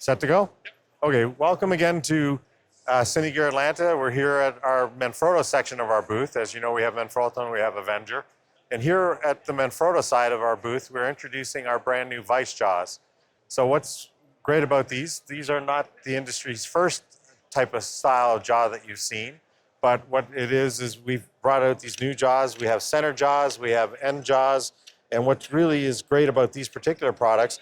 Set to go? Okay, welcome again to Cine Gear Atlanta. We're here at our Manfrotto section of our booth. As you know, we have Manfrotto and we have Avenger. And here at the Manfrotto side of our booth, we're introducing our brand new Vise jaws. So what's great about these are not the industry's first type of style of jaw that you've seen, but what it is we've brought out these new jaws. We have center jaws, we have end jaws, and what really is great about these particular products,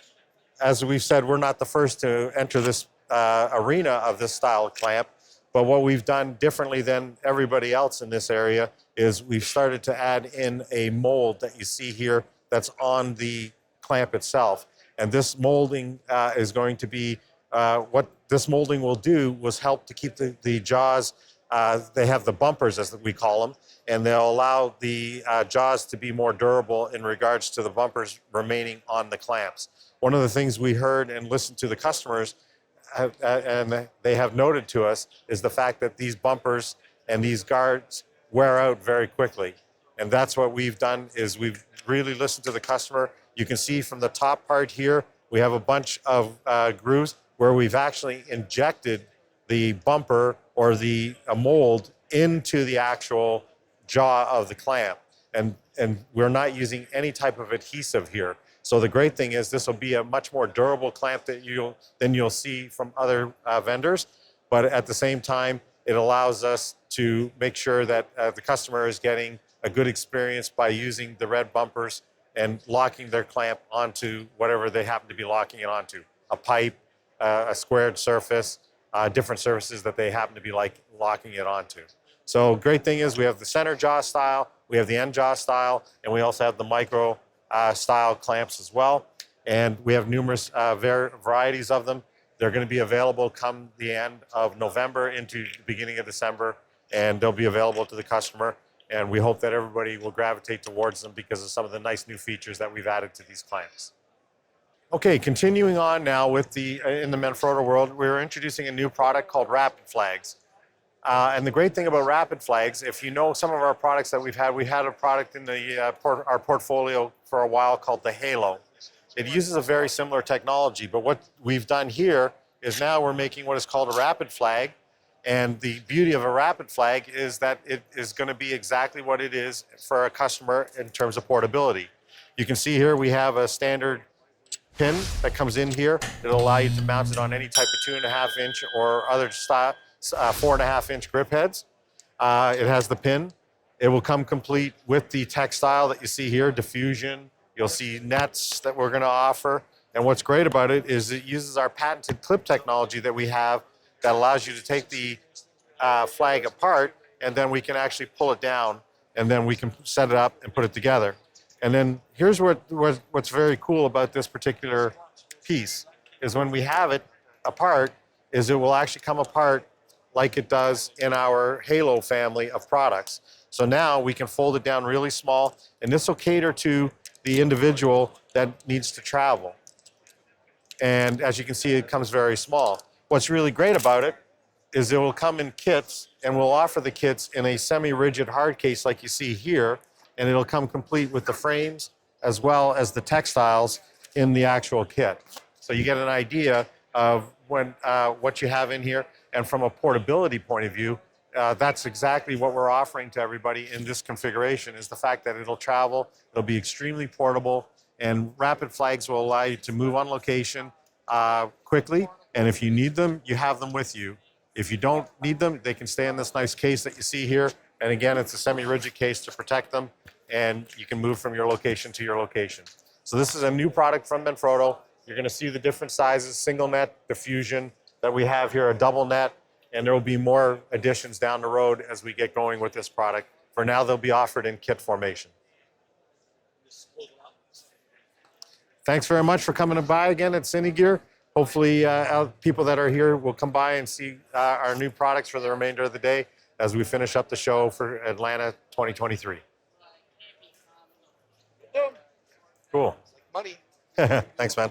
as we've said, we're not the first to enter this arena of this style of clamp, but what we've done differently than everybody else in this area is we've started to add in a mold that you see here that's on the clamp itself. And this molding is going to be, what this molding will do was help to keep the jaws, they have the bumpers as we call them, and they'll allow the jaws to be more durable in regards to the bumpers remaining on the clamps. One of the things we heard and listened to the customers and they have noted to us is the fact that these bumpers and these guards wear out very quickly. And that's what we've done is we've really listened to the customer. You can see from the top part here, we have a bunch of grooves where we've actually injected the bumper or the mold into the actual jaw of the clamp. And we're not using any type of adhesive here. So the great thing is this will be a much more durable clamp than you'll see from other vendors. But at the same time, it allows us to make sure that the customer is getting a good experience by using the red bumpers and locking their clamp onto whatever they happen to be locking it onto. A pipe, a squared surface, different surfaces that they happen to be locking it onto. So great thing is we have the center jaw style, we have the end jaw style, and we also have the micro style clamps as well. And we have numerous varieties of them. They're going to be available come the end of November into the beginning of December, and they'll be available to the customer. And we hope that everybody will gravitate towards them because of some of the nice new features that we've added to these clamps. Okay, continuing on now with in the Manfrotto world, we're introducing a new product called Rapid Flags. And the great thing about Rapid Flags, if you know some of our products that we had a product in our portfolio for a while called the Halo. It uses a very similar technology, but what we've done here is now we're making what is called a Rapid Flag. And the beauty of a Rapid Flag is that it is going to be exactly what it is for a customer in terms of portability. You can see here we have a standard pin that comes in here. It'll allow you to mount it on any type of 2.5 inch or other style, 4.5 inch grip heads. It has the pin. It will come complete with the textile that you see here, diffusion. You'll see nets that we're going to offer. And what's great about it is it uses our patented clip technology that we have that allows you to take the flag apart, and then we can actually pull it down, and then we can set it up and put it together. And then here's what's very cool about this particular piece is when we have it apart, is it will actually come apart like it does in our Halo family of products. So now we can fold it down really small, and this will cater to the individual that needs to travel. And as you can see, it comes very small. What's really great about it is it will come in kits, and we'll offer the kits in a semi-rigid hard case like you see here, and it'll come complete with the frames as well as the textiles in the actual kit. So you get an idea of what you have in here. And from a portability point of view, that's exactly what we're offering to everybody in this configuration is the fact that it'll travel, it'll be extremely portable, and Rapid Flags will allow you to move on location quickly. And if you need them, you have them with you. If you don't need them, they can stay in this nice case that you see here. And again, it's a semi-rigid case to protect them, and you can move from your location to your location. So this is a new product from Manfrotto. You're going to see the different sizes, single net, diffusion that we have here, a double net, and there will be more additions down the road as we get going with this product. For now, they'll be offered in kit formation. Thanks very much for coming by again at Cine Gear. Hopefully, people that are here will come by and see our new products for the remainder of the day as we finish up the show for Atlanta 2023. Cool. Money. Thanks, man.